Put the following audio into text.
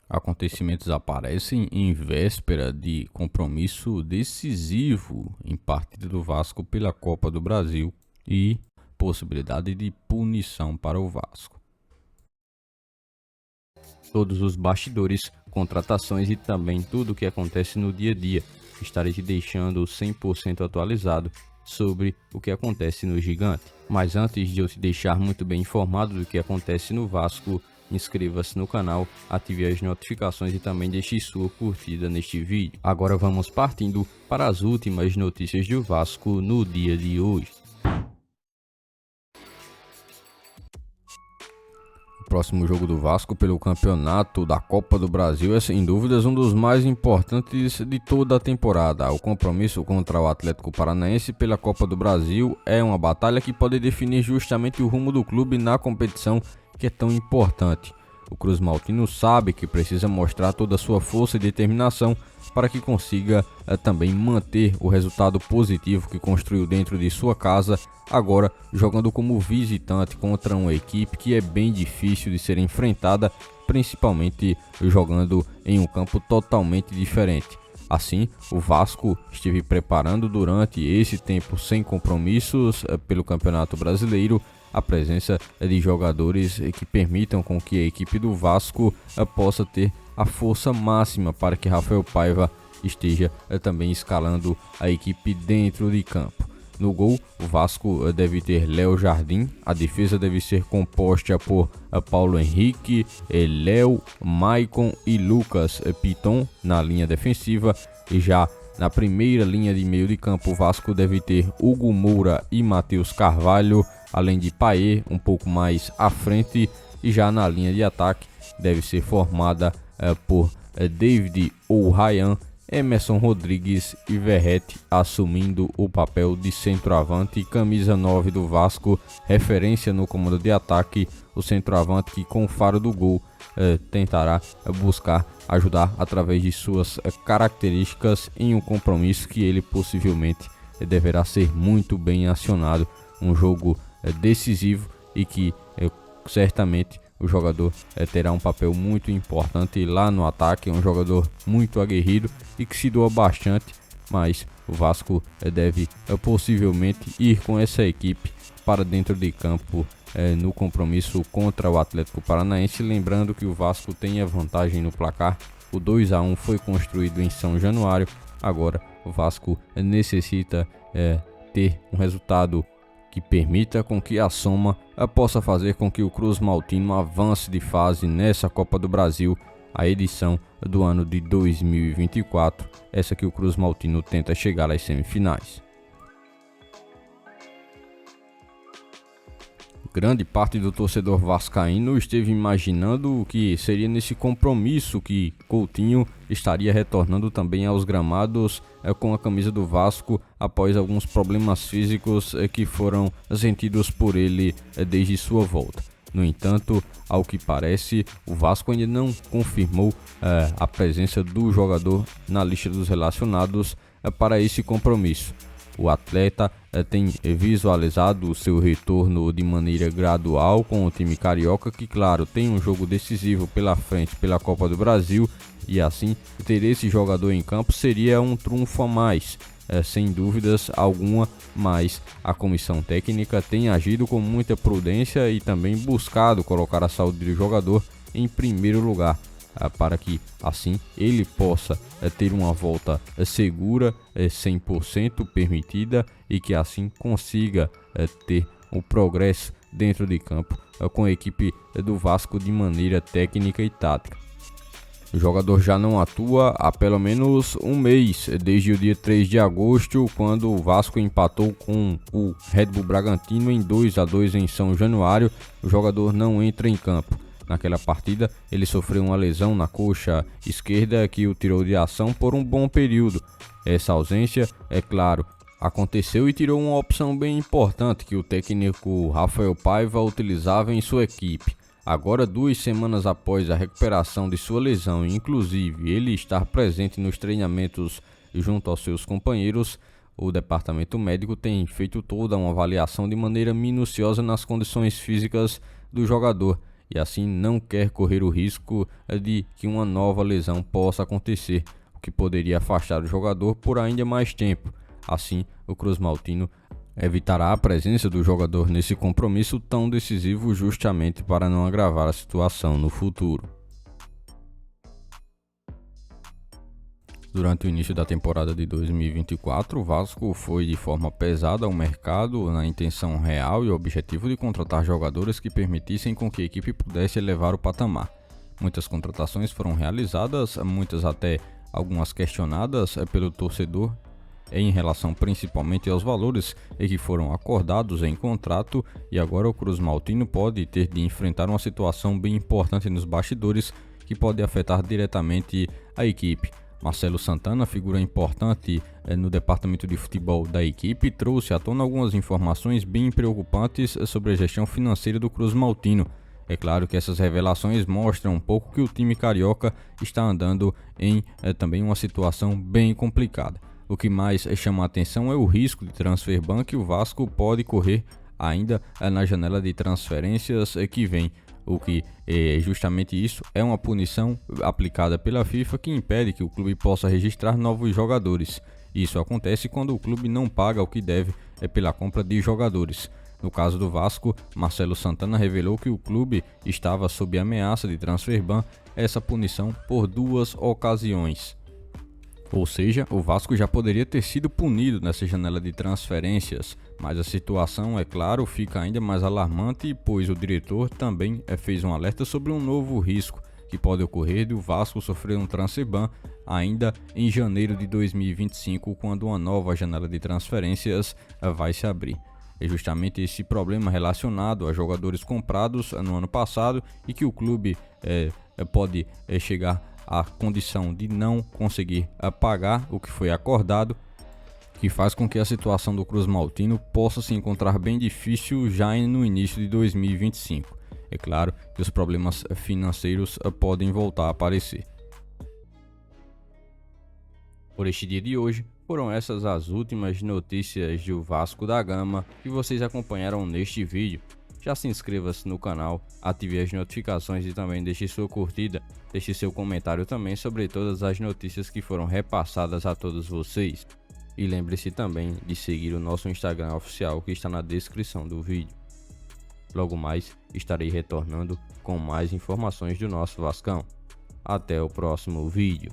Acontecimentos aparecem em véspera de compromisso decisivo em partida do Vasco pela Copa do Brasil e possibilidade de punição para o Vasco. Todos os bastidores, contratações e também tudo o que acontece no dia a dia. Estarei te deixando 100% atualizado sobre o que acontece no Gigante. Mas antes de eu te deixar muito bem informado do que acontece no Vasco, inscreva-se no canal, ative as notificações e também deixe sua curtida neste vídeo. Agora vamos partindo para as últimas notícias do Vasco no dia de hoje. O próximo jogo do Vasco pelo campeonato da Copa do Brasil é sem dúvidas um dos mais importantes de toda a temporada. O compromisso contra o Atlético Paranaense pela Copa do Brasil é uma batalha que pode definir justamente o rumo do clube na competição que é tão importante. O Cruz Maltino sabe que precisa mostrar toda a sua força e determinação para que consiga também manter o resultado positivo que construiu dentro de sua casa, agora jogando como visitante contra uma equipe que é bem difícil de ser enfrentada, principalmente jogando em um campo totalmente diferente. Assim, o Vasco esteve preparando durante esse tempo sem compromissos pelo Campeonato Brasileiro a presença de jogadores que permitam com que a equipe do Vasco possa ter a força máxima para que Rafael Paiva esteja também escalando a equipe dentro de campo. No gol, o Vasco deve ter Léo Jardim, a defesa deve ser composta por Paulo Henrique, Léo, Maicon e Lucas Piton na linha defensiva, e já na primeira linha de meio de campo o Vasco deve ter Hugo Moura e Matheus Carvalho, além de Paê um pouco mais à frente, e já na linha de ataque deve ser formada por David ou Ryan, Emerson Rodrigues e Verrete assumindo o papel de centroavante, camisa 9 do Vasco, referência no comando de ataque, o centroavante que com o faro do gol tentará buscar ajudar através de suas características em um compromisso que ele possivelmente deverá ser muito bem acionado, um jogo decisivo e que certamente o jogador terá um papel muito importante lá no ataque. É um jogador muito aguerrido e que se doa bastante, mas o Vasco deve possivelmente ir com essa equipe para dentro de campo no compromisso contra o Atlético Paranaense. Lembrando que o Vasco tem a vantagem no placar, o 2-1 foi construído em São Januário, agora o Vasco necessita ter um resultado que permita com que a soma possa fazer com que o Cruz Maltino avance de fase nessa Copa do Brasil, a edição do ano de 2024, essa que o Cruz Maltino tenta chegar às semifinais. Grande parte do torcedor vascaíno esteve imaginando o que seria nesse compromisso que Coutinho estaria retornando também aos gramados com a camisa do Vasco após alguns problemas físicos que foram sentidos por ele desde sua volta. No entanto, ao que parece, o Vasco ainda não confirmou a presença do jogador na lista dos relacionados para esse compromisso. O atleta tem visualizado o seu retorno de maneira gradual com o time carioca, que claro, tem um jogo decisivo pela frente pela Copa do Brasil, e assim ter esse jogador em campo seria um trunfo a mais, sem dúvidas alguma, mas a comissão técnica tem agido com muita prudência e também buscado colocar a saúde do jogador em primeiro lugar, para que assim ele possa ter uma volta segura, 100% permitida, e que assim consiga ter o progresso dentro de campo com a equipe do Vasco de maneira técnica e tática. O jogador já não atua há pelo menos um mês, desde o dia 3 de agosto, quando o Vasco empatou com o Red Bull Bragantino em 2-2 em São Januário. O jogador não entra em campo. Naquela partida, ele sofreu uma lesão na coxa esquerda que o tirou de ação por um bom período. Essa ausência, é claro, aconteceu e tirou uma opção bem importante que o técnico Rafael Paiva utilizava em sua equipe. Agora, 2 semanas após a recuperação de sua lesão e inclusive ele estar presente nos treinamentos junto aos seus companheiros, o departamento médico tem feito toda uma avaliação de maneira minuciosa nas condições físicas do jogador e assim não quer correr o risco de que uma nova lesão possa acontecer, o que poderia afastar o jogador por ainda mais tempo. Assim, o Cruz Maltino evitará a presença do jogador nesse compromisso tão decisivo justamente para não agravar a situação no futuro. Durante o início da temporada de 2024, o Vasco foi de forma pesada ao mercado na intenção real e objetivo de contratar jogadores que permitissem com que a equipe pudesse elevar o patamar. Muitas contratações foram realizadas, muitas até algumas questionadas pelo torcedor em relação principalmente aos valores que foram acordados em contrato, e agora o Cruz Maltino pode ter de enfrentar uma situação bem importante nos bastidores que pode afetar diretamente a equipe. Marcelo Santana, figura importante no departamento de futebol da equipe, trouxe à tona algumas informações bem preocupantes sobre a gestão financeira do Cruz Maltino. É claro que essas revelações mostram um pouco que o time carioca está andando em também uma situação bem complicada. O que mais chama a atenção é o risco de transfer ban que o Vasco pode correr ainda na janela de transferências que vem. O que justamente isso é uma punição aplicada pela FIFA que impede que o clube possa registrar novos jogadores. Isso acontece quando o clube não paga o que deve pela compra de jogadores. No caso do Vasco, Marcelo Santana revelou que o clube estava sob ameaça de transfer ban, essa punição por 2 ocasiões. Ou seja, o Vasco já poderia ter sido punido nessa janela de transferências, mas a situação, é claro, fica ainda mais alarmante, pois o diretor também fez um alerta sobre um novo risco que pode ocorrer de o Vasco sofrer um transfer ban ainda em janeiro de 2025, quando uma nova janela de transferências vai se abrir. É justamente esse problema relacionado a jogadores comprados no ano passado e que o clube pode chegar à condição de não conseguir pagar o que foi acordado, que faz com que a situação do Cruz Maltino possa se encontrar bem difícil já no início de 2025. É claro que os problemas financeiros podem voltar a aparecer. Por este dia de hoje, foram essas as últimas notícias do Vasco da Gama que vocês acompanharam neste vídeo. Já se inscreva-se no canal, ative as notificações e também deixe sua curtida. Deixe seu comentário também sobre todas as notícias que foram repassadas a todos vocês. E lembre-se também de seguir o nosso Instagram oficial que está na descrição do vídeo. Logo mais estarei retornando com mais informações do nosso Vascão. Até o próximo vídeo.